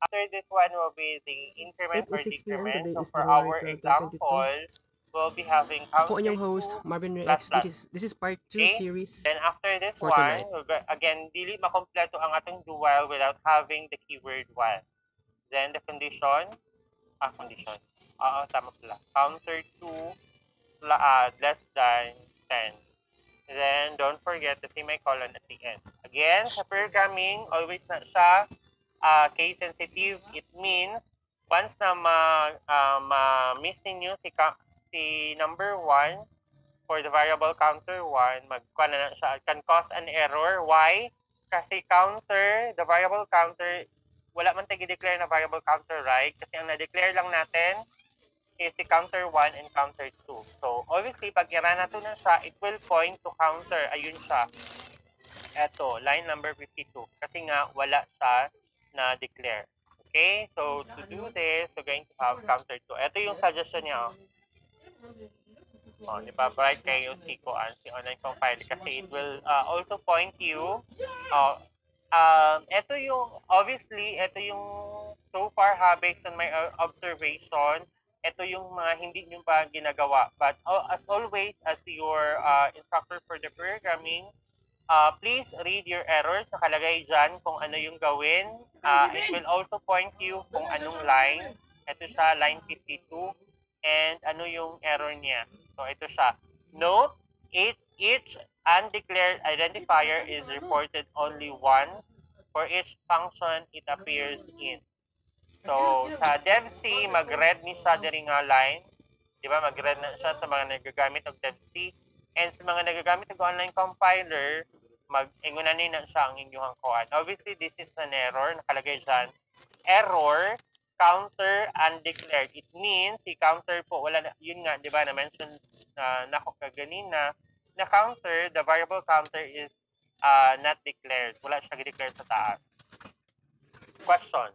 After this one will be the increment or 8:06 p.m. decrement. Today So is for January our 12, 2022. example, we'll be having Ako counter inyong host, 2 Marvin Rey plus X. plus. This is part 2 Okay? series Then after this for one, tonight. again, dili makompleto ang atong do while without having the keyword while. Then the condition, condition. Tama pala. Counter 2 less than 10. Then, don't forget the semicolon at the end. Again, sa programming, always na siya case sensitive. It means, once na ma-miss ninyo si number 1 for the variable counter 1, na siya, can cause an error. Why? Kasi counter, the variable counter, wala man tayo declare na variable counter, right? Kasi ang na-declare lang natin is the counter 1 and counter 2. So, obviously, pag i-run na siya, it will point to counter. Ayun siya. Eto, line number 52. Kasi nga, wala siya na-declare. Okay? So, to do this, we're going to have counter 2. Ito yung suggestion niya. Di ba? Bright kayo si online compile kasi it will also point you ito yung, obviously, ito yung so far based on my observation, ito yung mga hindi nyo pa ginagawa. But as always, as your instructor for the programming, please read your errors. Nakalagay dyan kung ano yung gawin. It will also point you kung anong line. Ito siya, line 52. And ano yung error niya. So, ito siya. Note, each undeclared identifier is reported only once for each function it appears in. So, sa DevC, mag-red ni siya diri nga line. Di ba? Mag-red na siya sa mga nagagamit ng DevC. And sa mga nagagamit ng online compiler, mag-ingunan na siya ang inyong kuan. Obviously, this is an error. Nakalagay dyan, error, counter, undeclared. It means, si counter po, wala na, yun nga, di ba, na-mention na ako kaganina, na counter, the variable counter is not declared. Wala siya declared sa taas. Question.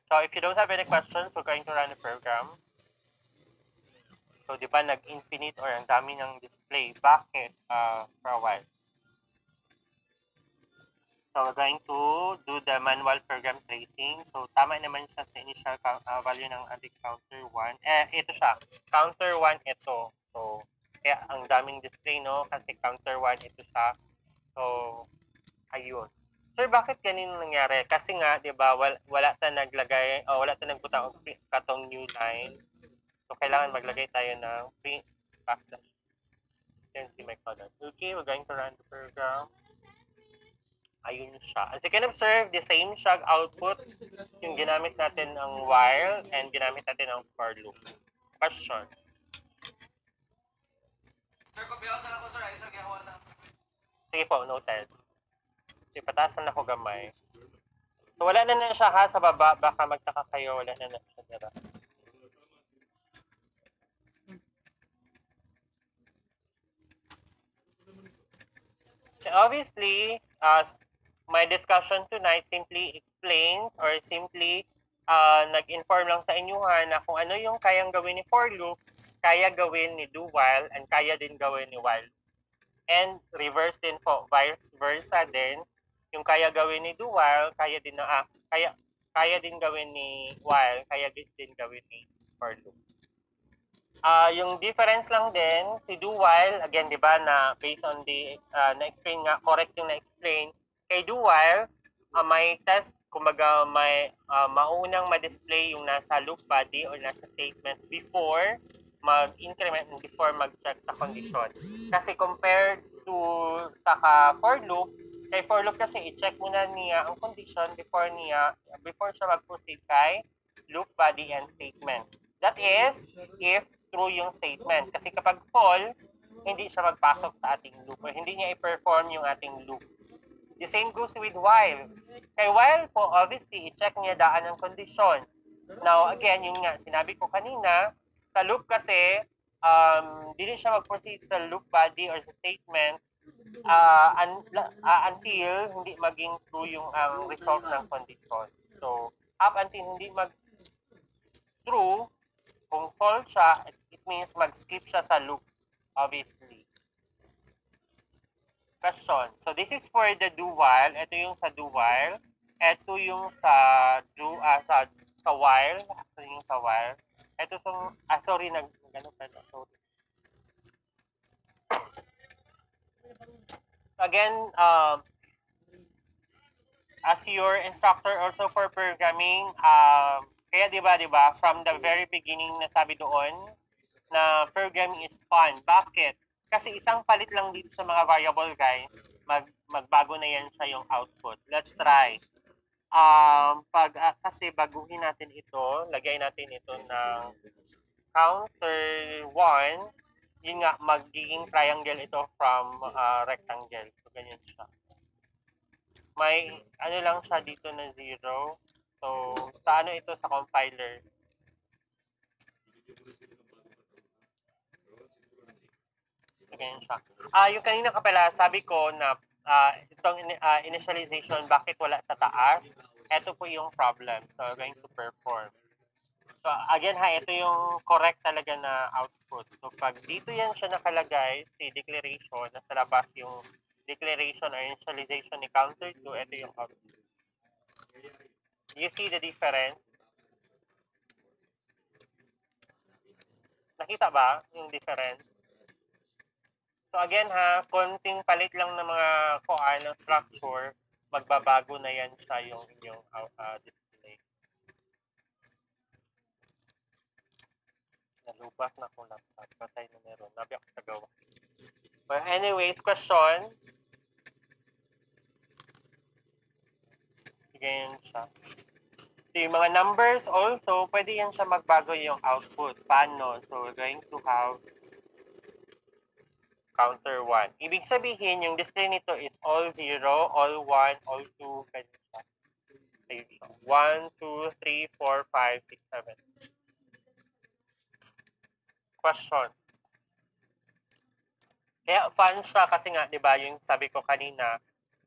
So, if you don't have any questions, we're going to run the program. So, di ba, nag-infinite or ang dami ng display. Bakit? For a while. So, we're going to do the manual program tracing. So, tama naman siya sa initial value ng ating counter 1. Ito siya. Counter 1, ito. So, kaya ang daming display, no? Kasi counter 1, ito siya. So, ayun. Sir, bakit ganun nangyari? Kasi nga, di ba, wala ta naglagay, wala ta nagpunta katong new line. So, kailangan maglagay tayo ng print backslash. Then, see my column. Okay, we're going to run the program. Ayun siya. As you can observe, the same siya output yung ginamit natin ang while and ginamit natin ang for loop. Question. Sir, kapiyasan ako, sir. Ay, sir, gawa na. Sige po, noted. Sige, patasan ako gamay. So, wala na siya ha sa baba. Baka magtaka kayo. Wala na siya dira. So, obviously, my discussion tonight simply explains or simply nag-inform lang sa inyo na kung ano yung kayang gawin ni for loop, kaya gawin ni do while, and kaya din gawin ni while. And reverse din po, vice versa din. Yung kaya gawin ni do while, kaya din din gawin ni while, kaya din gawin ni for loop. Yung difference lang din, si do while, again, di ba, na based on the, na-explain nga, correct yung na-explain, kay do while, may test, kumbaga, may maunang ma-display yung nasa loop body or nasa statement before mag-increment and before mag-check sa condition. Kasi compared to sa for loop, kay for loop kasi i-check muna niya ang condition before siya mag-proceed kay loop body and statement. That is, if true yung statement. Kasi kapag false, hindi siya magpasok sa ating loop or hindi niya i-perform yung ating loop. The same goes with while. Kay while po, obviously, i-check niya daan ng condition. Now, again, yung nga, sinabi ko kanina, sa loop kasi, hindi siya mag-proceed sa loop body or sa statement until hindi maging true yung result ng condition. So, up until hindi mag-true, kung false siya, it means mag-skip siya sa loop, obviously. Question. So this is for the do while. Ito yung sa do while. Ito yung sa sa while. Ito yung sa while. Ito yung, sorry, ano pala, sorry. Again, as your instructor also for programming, kaya di ba, from the very beginning nasabi doon na programming is fun. Bakit? Kasi isang palit lang dito sa mga variable, guys, magbago na yan sa yung output. Let's try. Kasi baguhin natin ito, lagay natin ito ng counter 1, yun nga, magiging triangle ito from rectangle. So, ganyan siya. May ano lang siya dito na 0. So, sa ano ito sa compiler? So, ganyan siya. Yung kanina ka pala, sabi ko na itong initialization, bakit wala sa taas? Ito po yung problem. So, going to perform. So, again ito yung correct talaga na output. So, pag dito yan siya nakalagay, si declaration, nasa labas yung declaration or initialization ni counter 2, ito yung output. You see the difference? Nakita ba yung difference? So again konting palit lang ng mga kuan ng structure, magbabago na yan sa yung inyong display. Nalubak na kung laptop. Patay na meron. Nabi ako sa gawa. But anyways, question. Ganyan siya. So yung mga numbers also, pwede yan siya magbago yung output. Paano? So we're going to have counter 1. Ibig sabihin, yung display nito is all 0, all 1, all 2, ganyan siya. 1, 2, 3, 4, 5, 6, 7. Question. Kaya fun siya kasi nga, di ba, yung sabi ko kanina,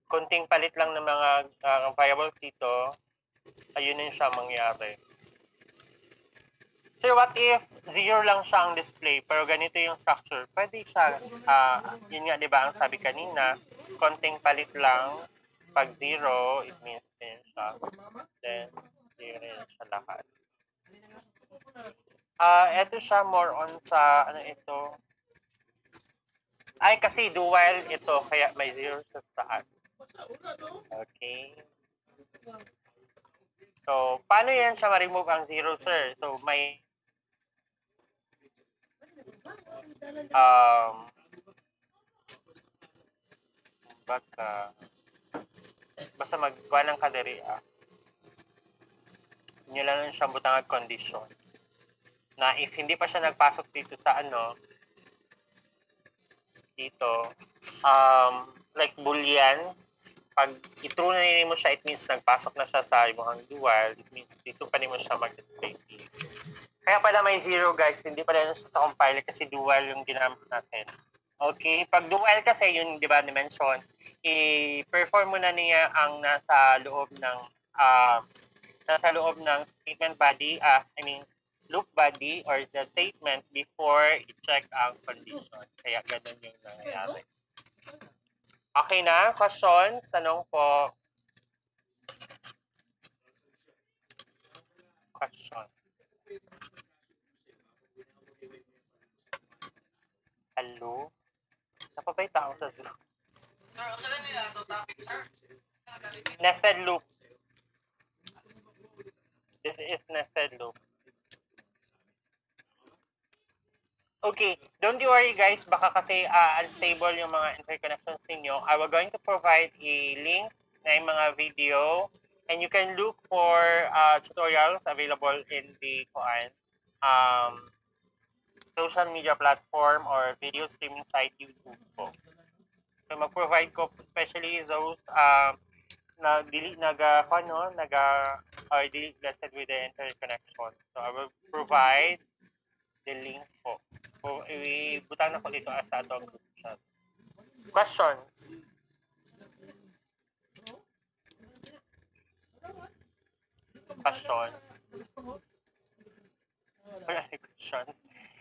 konting palit lang ng mga variables dito, ayun din siya mangyari. So what if 0 lang siya ang display, pero ganito yung structure? Pwede siya, yun nga, di ba, ang sabi kanina, konting palit lang, pag 0, it means din siya. Then, 0 rin siya lahat. Ito siya more on sa, ano ito? Ay, kasi do while ito, kaya may 0 sa saan. Okay. So, paano yan siya ma-remove ang 0, sir? So, may basta magkuha ng kadiri nyo lang siya butang condition na if hindi pa siya nagpasok dito sa dito like boolean, pag i-true na nini mo siya, it means nagpasok na siya sa imong dual, it means dito pa nimo siya mag-display. Kaya pala may 0, guys, hindi pala sa compiler kasi dual yung ginamit natin. Okay, pag dual kasi yun, di ba, ni-mention, i-perform mo na niya ang nasa loob ng statement body, loop body or the statement before i-check ang condition. Kaya ganun yung nangyayari. Okay na? Questions? Tanong po. Question. Hello? Napabay tao sa Zoom. Sir, ang sila nila ito topic, sir? Nested loop. This is nested loop. Okay, don't you worry guys, baka kasi unstable yung mga interconnections ninyo. I was going to provide a link na yung mga video and you can look for tutorials available in the social media platform or video streaming site YouTube po. So mag-provide ko especially those na delete or delete listed with the interconnection. So I will provide the link po. So ibutan na ko dito as a description. Questions? Question.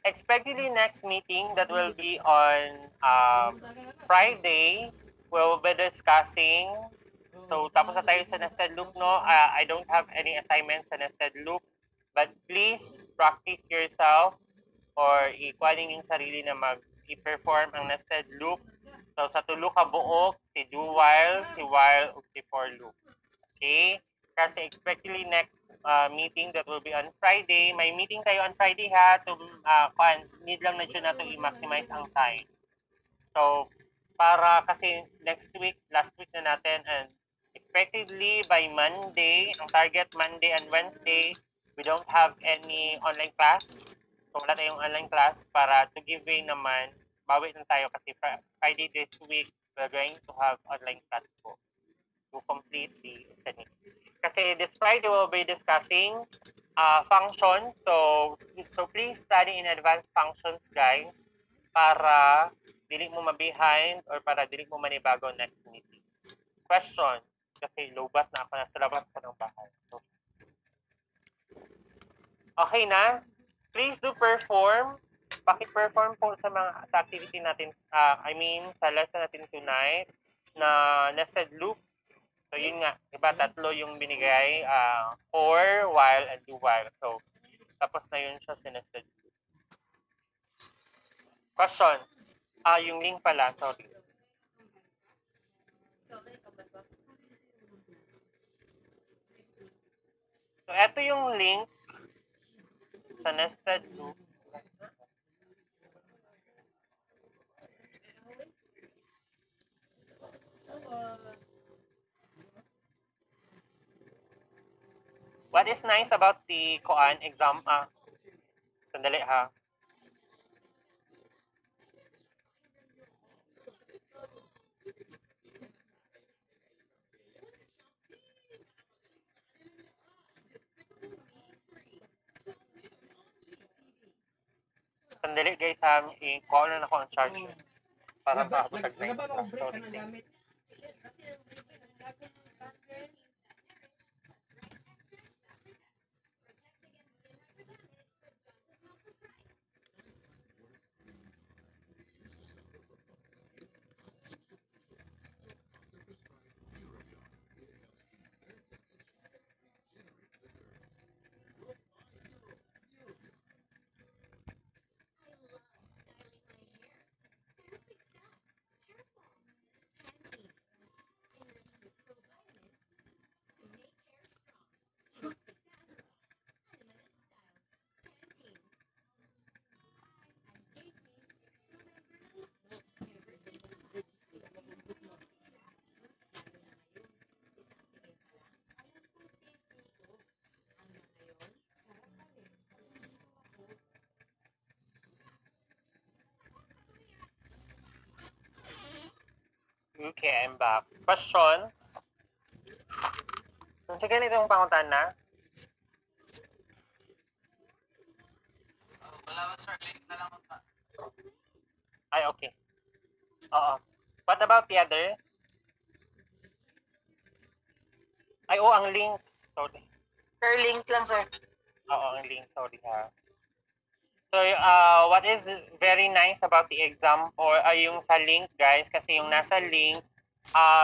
Expect the next meeting that will be on Friday, we'll be discussing. So, tapos na tayo sa nested loop, no? I don't have any assignments sa nested loop. But please practice yourself or ikuanin yung sarili na i-perform ang nested loop. So, sa tulo ka buok, si do while, si while, o si for loop. Okay? Kasi expectedly next meeting that will be on Friday. May meeting tayo on Friday ha. To, need lang na dyan na to i-maximize ang time. So, para kasi next week, last week na natin, and expectedly by Monday, ang target Monday and Wednesday, we don't have any online class. So, wala tayong online class para to give way naman, bawi na tayo kasi Friday this week, we're going to have online class po to complete the technique. Kasi this Friday we'll be discussing functions. So please study in advanced functions, guys, para dili mo ma-behind or para dili mo manibago next meeting. Question, kasi lobat na ako na sa labas ko ng bahay. So, okay na? Please do perform. Paki-perform po sa mga activity natin, sa lesson natin tonight na nested loop. So, yun nga, diba, tatlo yung binigay, for, while, and do while. So, tapos na yun siya sinested. Questions? Yung link pala, sorry. So, eto yung link sa nested loop. What is nice about the Koan exam? Sandali ha. Sandali guys ha. I-call na ako ang charger. Para makapagtag na yun. Okay, I'm back. Questions? Kung sige nitong pangutan na? Wala ba sir, link na lang pa. Ay, okay. Oo. What about the other? Ay, ang link. Sorry. Sir, link lang, sir. Oo, ang link. Sorry ha. So, what is very nice about the exam or yung sa link, guys, kasi yung nasa link,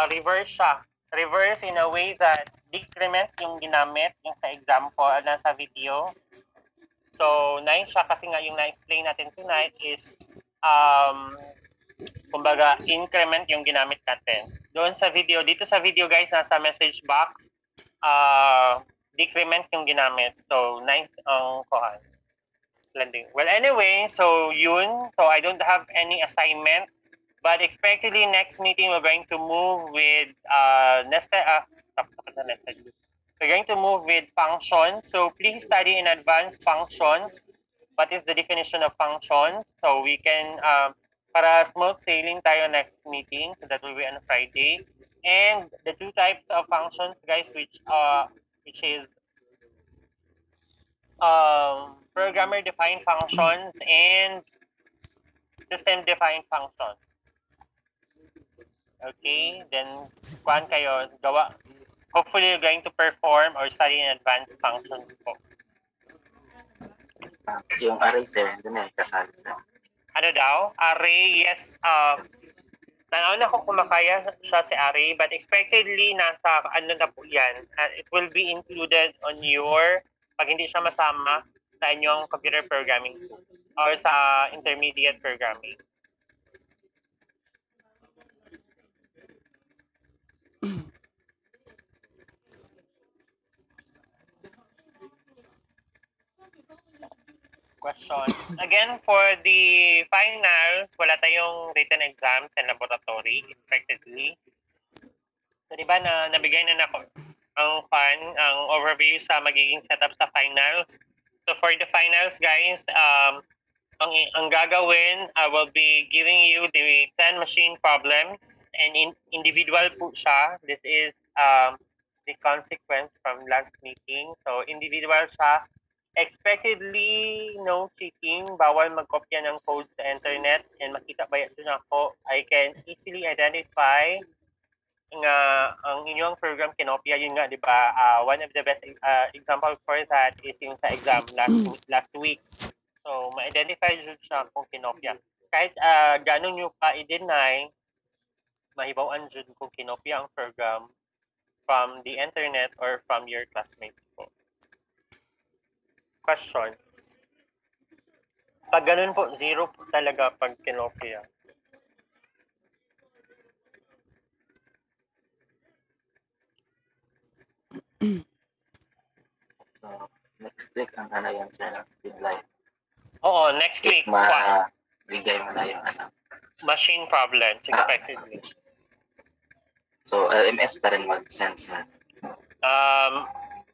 reverse siya. Reverse in a way that decrement yung ginamit, yung sa example, nasa video. So, nice siya kasi nga yung na-explain natin tonight is, kumbaga, increment yung ginamit natin. Doon sa video, dito sa video, guys, nasa message box, decrement yung ginamit. So, nice ang kuhan. Blending. Well, anyway, so yun. So I don't have any assignment, but expectedly next meeting we're going to move with nested. We're going to move with functions. So please study in advance functions. What is the definition of functions? So we can para smooth sailing tayo next meeting. So that will be on Friday. And the two types of functions, guys, which is programmer-defined functions and system-defined functions. Okay, then kuhan kayo, gawa. Hopefully, you're going to perform or study in advanced functions po. Yung array, sir, doon kasali, sir. Ano daw? Array, yes. Tanaw na ko kung makaya siya si Ari, but expectedly nasa ano na po yan. It will be included on your, pag hindi siya masama sa inyong computer programming or sa intermediate programming. Questions. Again, for the finals, wala tayong written exams and laboratory expectedly. So, di ba na nabigay na ako ang overview sa magiging setup sa finals. So, for the finals, guys, ang gagawin, I will be giving you the 10 machine problems and individual po siya. This is the consequence from last meeting. So, individual siya. Expectedly, no cheating. Bawal magkopya ng code sa internet. And makita ba yun ako, I can easily identify nga ang inyong program kinopya. Yun nga, di ba? One of the best example for that is yung sa exam last week. So, ma-identify yun siya kung kinopya. Kahit ganun nyo pa i-deny, mahibawan yun kung kinopya ang program from the internet or from your classmates po. Questions. Pag ganun po, 0 po talaga pag kinopya. So, next week ang ano yan sa deadline. Oo, next week. Bigay mo na yung ano. Machine problems, expectedly. So, LMS pa rin mag-send sa...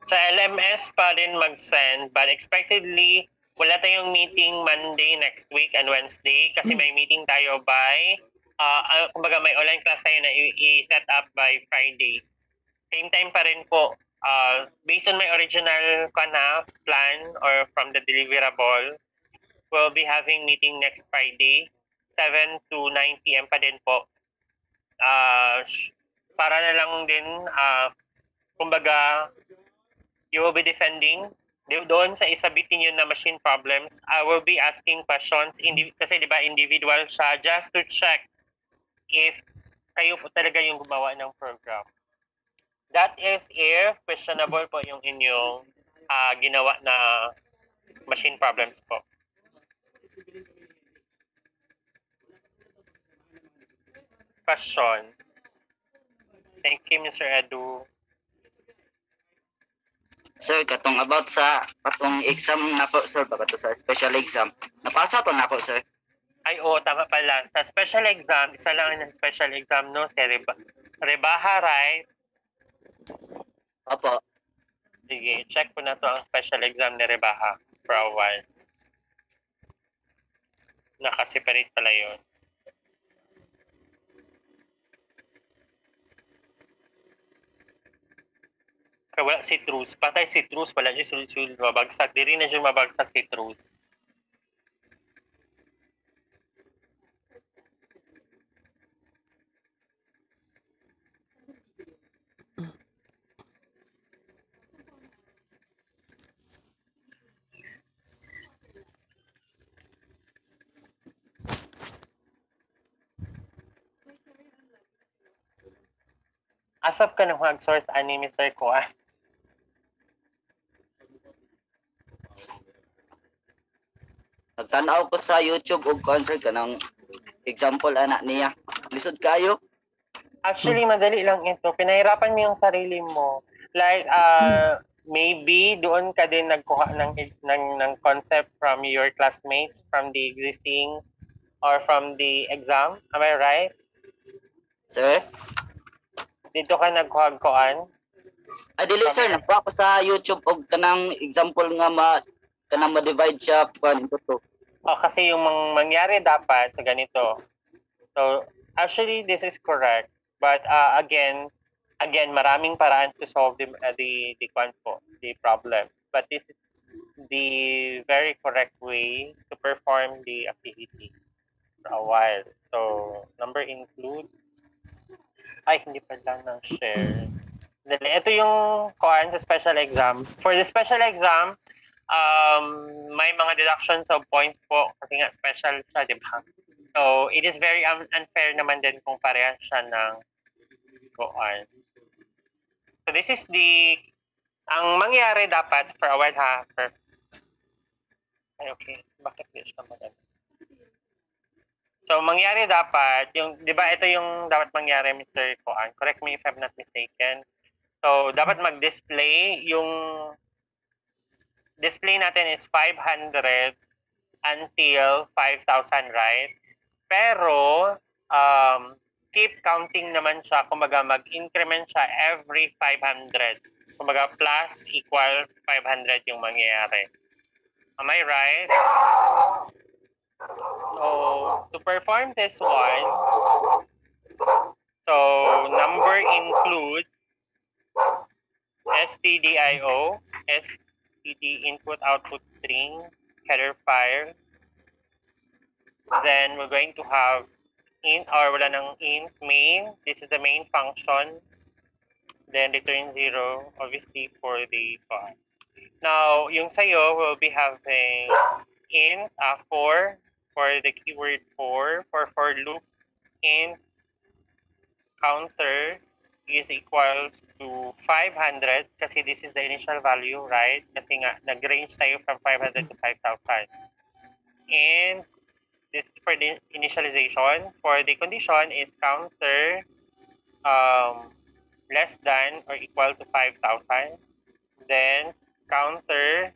Sa LMS pa rin mag-send, but expectedly, wala tayong meeting Monday next week and Wednesday kasi may meeting tayo by, kumbaga may online class tayo na i-set up by Friday. Same time pa rin po, based on my original plan or from the deliverable, we'll be having meeting next Friday, 7 to 9 p.m. pa din po. Para na lang din, kumbaga, you will be defending doon sa isabitin yun na machine problems. I will be asking questions kasi di ba individual siya just to check if kayo po talaga yung gumawa ng program. That is if questionable po yung inyong ginawa na machine problems po. Question. Thank you, Mr. Edu. Sir, katong about sa katong exam na po, sir, baka to sa special exam. Napasa to na po, sir. Ay, oo, tama pala. Sa special exam, isa lang ang special exam, no? Si Rebaha, right? Opo. Sige, check ko na to ang special exam ni Rebaha for a while. Nakaseparate pala yun. Wala si Truth. Patay si Truth. Wala siya sulod mabagsak. Di rin na siya mabagsak si Truth. Asap ka ng mag-source ani Mr. Kuan. Nagtanaw ko sa YouTube og concert ka ng example anak niya. Lisod kayo. Actually, madali lang ito. Pinahirapan mo yung sarili mo. Like, maybe doon ka din nagkuha ng concept from your classmates, from the existing, or from the exam. Am I right? Sir? Dito ka nagkuha-kuhaan? Dili, sir. Nakuha ko sa YouTube og kanang example nga kanang ma-divide siya into two. Kasi yung mangyari dapat sa ganito. So, actually, this is correct. But again, maraming paraan to solve the problem. But this is the very correct way to perform the activity for a while. So, number include. Hindi pa lang ng share. Ito yung kuhaan sa special exam. For the special exam, may mga deductions of points po kasi nga special siya, di ba? So, So, it is very unfair naman din kung parehas siya ng kuan. So, this is ang mangyari dapat for a while ha. Okay, bakit di siya maganda? So, mangyari dapat, di ba ito yung dapat mangyari, Mr. Kuan? Correct me if I'm not mistaken. So, dapat mag-display, yung display natin is 500 until 5,000, right? Pero, keep counting naman siya, kumbaga mag-increment siya every 500. Kumbaga, plus equals 500 yung mangyayari. Am I right? So, to perform this one, so number include stdio, std input output string, header file. Then we're going to have int or wala ng int main. This is the main function. Then return 0, obviously for the file. Now, yung sa'yo will be having int 4 for the keyword for loop, int counter is equals to 500 kasi this is the initial value, right? Kasi nga, nag-range tayo from 500 to 5,000. And this is for the initialization. For the condition is counter less than or equal to 5,000. Then, counter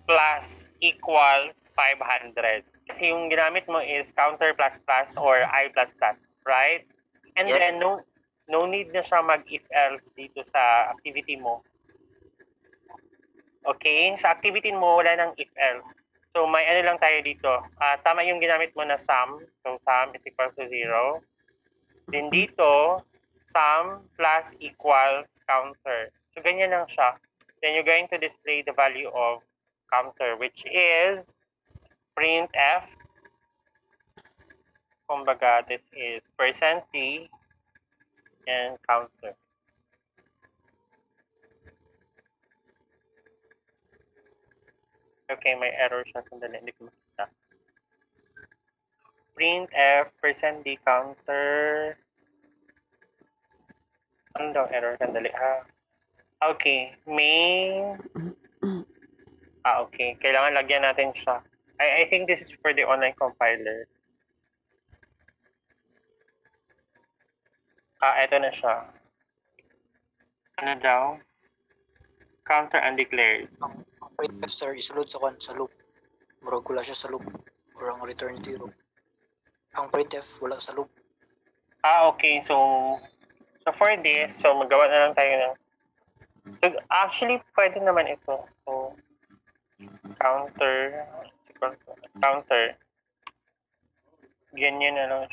plus equals 500. Kasi yung ginamit mo is counter plus plus or I plus plus, right? And yes. Then no need na siya mag-if else dito sa activity mo. Okay? Sa activity mo, wala nang if else. So may ano lang tayo dito. Tama yung ginamit mo na sum. So sum is equal to 0. Then dito, sum plus equals counter. So ganyan lang siya. Then you're going to display the value of counter, which is printf. Kumbaga, this is %t and counter. Okay, may error siya. Sandali, hindi ko makita. Printf, %d counter. Ano daw error? Sandali, ha? Okay, main. Okay. Kailangan lagyan natin siya. I think this is for the online compiler. Ito na siya. Ano daw? Counter undeclared. Ang printf, sir, isulod sa loop. Murag wala siya sa loop. Or ang return 0. Ang printf wala sa loop. Okay. So for this, so magawa na lang tayo ng... So, actually, pwede naman ito. So, counter. Ganyan na lang.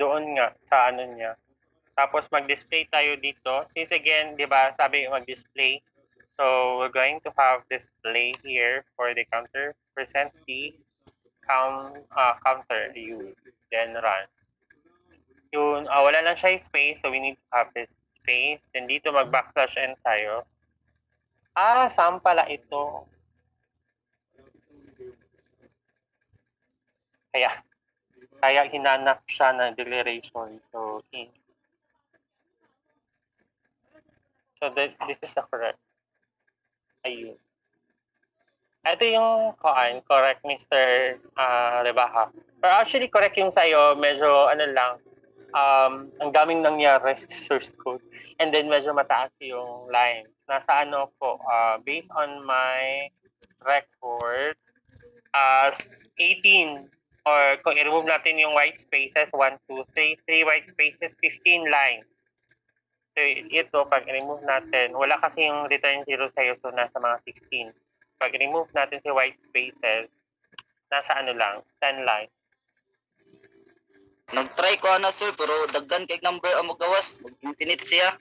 Doon nga, sa ano niya. Tapos, mag-display tayo dito. Since again, di ba, sabi mag-display. So, we're going to have display here for the counter. %t counter u. Then, run. Yun, wala lang siya yung space. So, we need to have this space. Then, dito mag-backslash n tayo. Saan pala ito? Kaya hinanap siya ng declaration. So, this is the correct. Ayun. Ito yung correct, Mr. Rebaha. Pero actually, correct yung sa'yo. Medyo, lang, ang daming nangyari sa source code. And then, medyo mataas yung lines. Nasa ano po, based on my record, 18. Or kung i-remove natin yung white spaces, 1, 2, 3, 3 white spaces, 15 lines. So, ito, pag i-remove natin, wala kasi yung return 0 sa'yo, so nasa mga 16. Pag i-remove natin si white spaces, nasa ano lang, 10 lines. Nag-try ko sir, pero daggan kay number ang magawas. Infinite siya.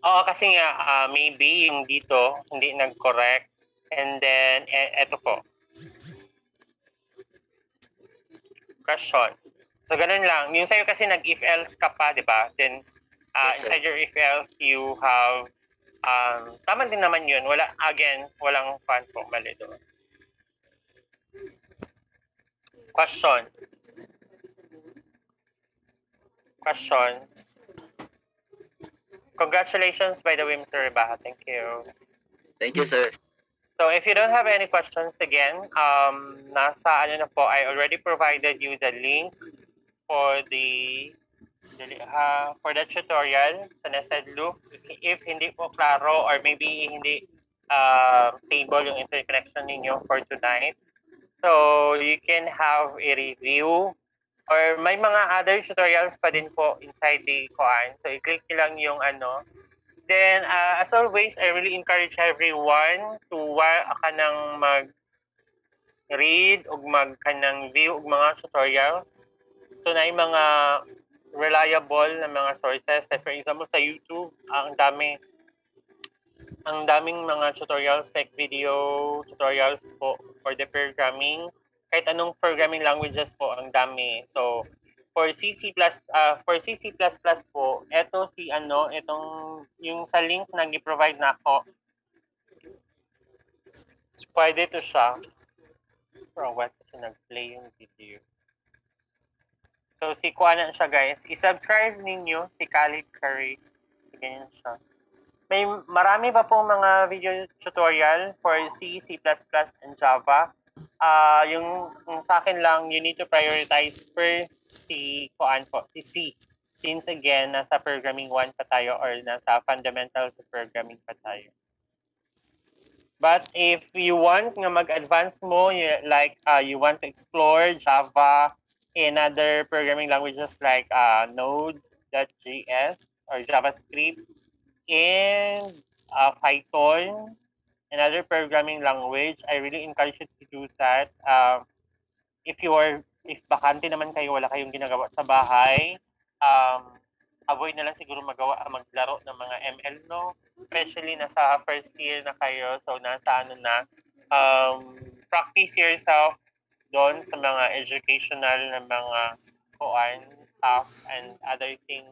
Oo, kasi nga, maybe yung dito, hindi nag-correct. And then, eto po. Question. So, ganun lang. Yung sa'yo kasi nag-if else ka pa, di ba? Then, Yes, inside your if else, you have, tama din naman yun. Walang fun po. Mali doon. Question. Question. Congratulations, by the way, Mr. Rebaha. Thank you. Thank you, sir. So if you don't have any questions again, nasa ano na po, I already provided you the link for for the tutorial sa nested loop. If hindi po klaro or maybe hindi stable yung interconnection ninyo for tonight, so you can have a review or may mga other tutorials pa din po inside the koan. So i-click nyo lang yung ano. Then, as always, I really encourage everyone to ka nang mag-read o mag-kanang view og mga tutorials. So, na mga reliable na mga sources. For example, sa YouTube, ang daming mga tutorials, tech video tutorials po for the programming. Kahit anong programming languages po, ang dami. So, for C++ po, itong yung sa link na gi-provide na ako, pwede to siya. Bro, what? Kasi nag-play yung video. So, si Kuana siya, guys. I-subscribe ninyo si Khalid Curry. Ganyan siya. May marami pa pong mga video tutorial for C, C++, and Java. Yung sa akin lang, you need to prioritize first si C. Since again, nasa programming 1 pa tayo or nasa fundamentals of programming pa tayo. But if you want nga mag-advance mo, you want to explore Java and other programming languages like Node.js or JavaScript and Python, another programming language, I really encourage you to do that. If bakante naman kayo, wala kayong ginagawa sa bahay, avoid na lang siguro maglaro ng mga ML, no? Especially nasa first year na kayo, so nasa practice yourself doon sa mga educational na mga stuff and other things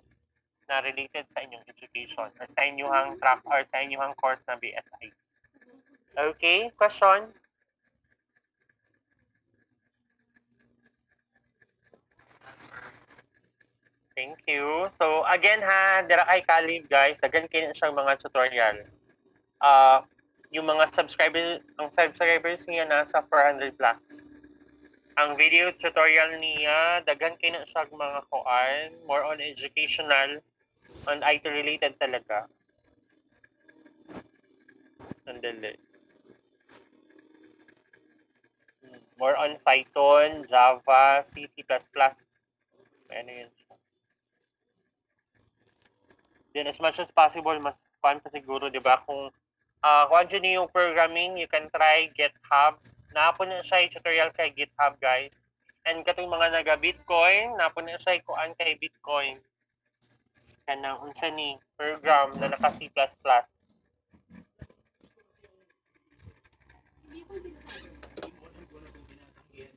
na related sa inyong education or sa inyong track or sa inyong course na BSI. Okay, question? Thank you. So again dira kay Khalid, guys, daghan kayo siyang mga tutorial. Yung mga subscribers niya nasa 400 plus. Ang video tutorial niya, daghan kayo siyang mga koan, more on educational and IT related talaga. Sandali. More on Python, Java, C, C++. Ano yun siya. Then as much as possible, mas fun pa siguro, di ba? Kung dyan yung programming, you can try GitHub. Napo na siya yung tutorial kay GitHub, guys. And katong mga naga-Bitcoin, napo na siya kuan kay Bitcoin. Kanang unsa ni program na naka C++.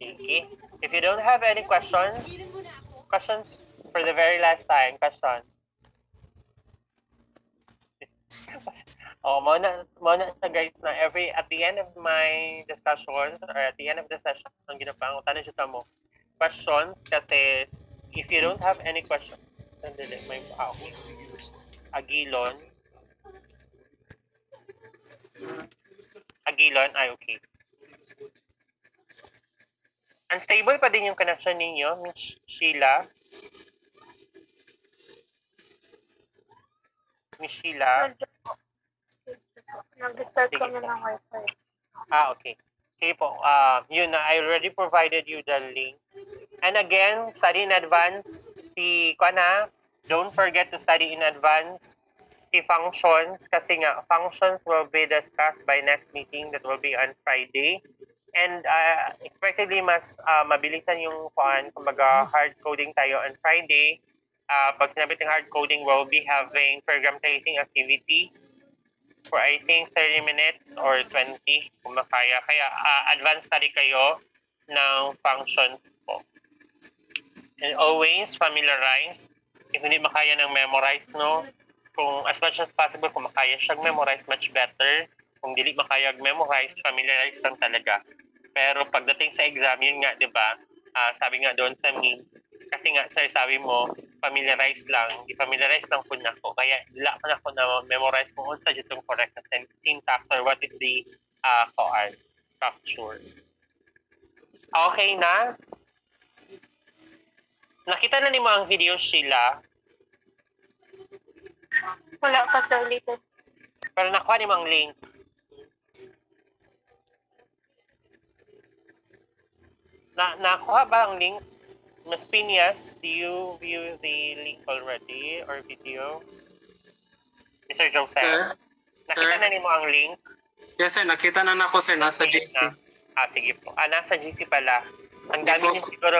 Okay. If you don't have any questions for the very last time, question. Mo na sa guys na at the end of my discussion or at the end of the session, ang ginapangutan siya mo questions kasi if you don't have any questions, sandali, may Agilon, ay okay. Unstable pa din yung connection ninyo, Miss Sheila. Nag-start kami ng Wi-Fi. Okay. Sige po. Yun na, I already provided you the link. And again, study in advance. Don't forget to study in advance the functions kasi nga, functions will be discussed by next meeting that will be on Friday. And expectedly, mas mabilisan yung kumbaga hard coding tayo on Friday. Pag sinabi ng hard coding, we'll be having program tracing activity for I think 30 minutes or 20 kung makaya. Kaya advanced study kayo ng functions po. And always familiarize. If hindi makaya ng memorize, no? Kung as much as possible, kung makaya siyang memorize, much better. Kung dili makaya memorize, familiarize lang talaga. Pero pagdating sa exam, yun nga, di ba? Sabi nga doon sa memes, Kasi nga, sir, sabi mo, familiarize lang. Di-familiarize lang po na ako. Kaya, wala ko na ako na memorize kung unsa dito yung correct na syntax or what is the structure. Okay na? Nakita na ni mo ang video, Sheila. Wala pa sir dito. Pero nakuha ni mo ang link. Nakuha ba ang link? Mas Piñas, do you view the link already or video? Mr. Joseph, Sir? nakita Sir? na ni mo ang link? Yes sir, nakita na nako sir, nasa GC. Sige po. Nasa GC pala. Ang dami Yes, niyo po. siguro,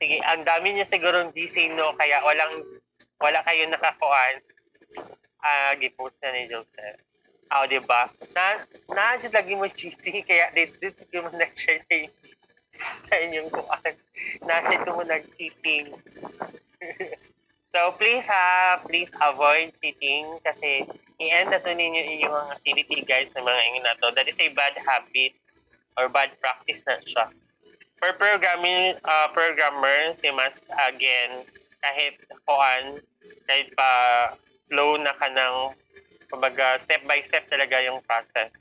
sige, ang dami niyo siguro GC, no? Kaya wala kayo nakakuan. Gipost na ni Joseph. Diba? Na-adjust lagi mo GC, kaya dito mo na-share na yung sa inyong kuan. Dito mo nag-cheating. So, please avoid cheating kasi i-end na to ninyo inyong activity guys sa mga ingin na to. That is a bad habit or bad practice na siya. For programmers, you must again, kahit kuan, kahit pa flow na ka ng kumbaga, step by step talaga yung process.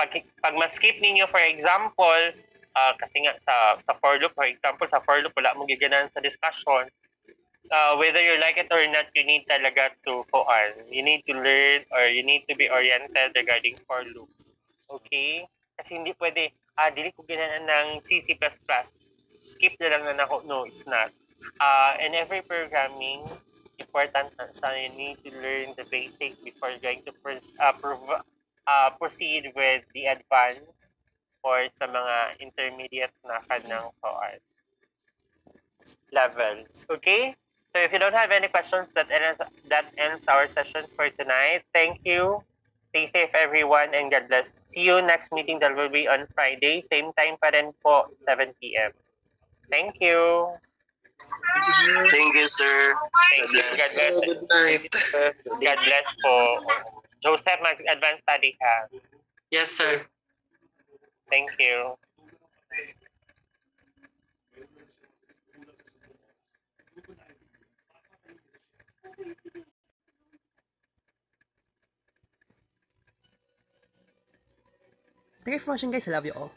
Pag ma-skip ninyo, for example, kasi nga sa for loop, for example, sa for loop, wala mong giganahan sa discussion. Whether you like it or not, you need talaga to kuan. You need to learn or you need to be oriented regarding for loop. Okay? Kasi hindi pwede, dili ko ganahan ng C++. Skip na lang na ako. No, it's not. In every programming, important na you need to learn the basics before going to proceed with the advanced or sa mga intermediate na kanang kuan level. Okay? So if you don't have any questions, that ends our session for tonight. Thank you. Stay safe everyone and God bless. See you next meeting that will be on Friday. Same time pa rin po, 7 p.m. Thank you. Thank you, sir. Thank you. God bless. Good night. God bless po. Joseph, mag-advance study ka. Yes sir. Thank you. Thank you for watching guys. I love you all.